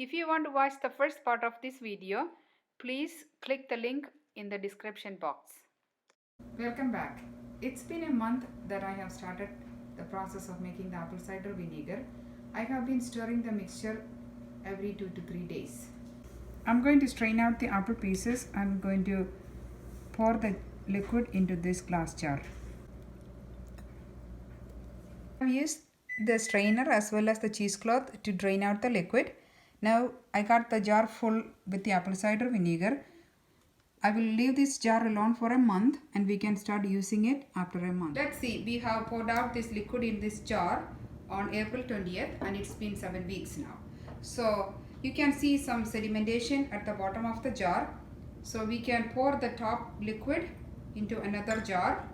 If you want to watch the first part of this video, please click the link in the description box. Welcome back. It's been a month that I have started the process of making the apple cider vinegar. I have been stirring the mixture every 2 to 3 days. I'm going to strain out the apple pieces. I'm going to pour the liquid into this glass jar. I've used the strainer as well as the cheesecloth to drain out the liquid. Now I got the jar full with the apple cider vinegar. I will leave this jar alone for a month and we can start using it after a month. Let's see, we have poured out this liquid in this jar on April 20th and it's been 7 weeks now. So you can see some sedimentation at the bottom of the jar. So we can pour the top liquid into another jar.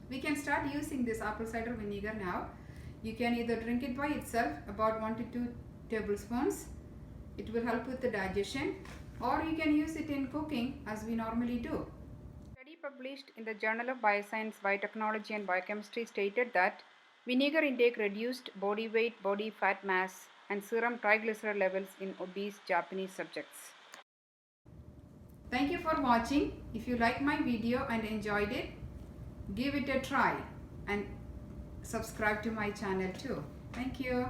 We can start using this apple cider vinegar now. You can either drink it by itself, about 1 to 2 tablespoons. It will help with the digestion, or you can use it in cooking as we normally do. A study published in the Journal of Bioscience, Biotechnology and Biochemistry stated that vinegar intake reduced body weight, body fat mass and serum triglyceride levels in obese Japanese subjects. Thank you for watching. If you liked my video and enjoyed it, give it a try and subscribe to my channel too. Thank you.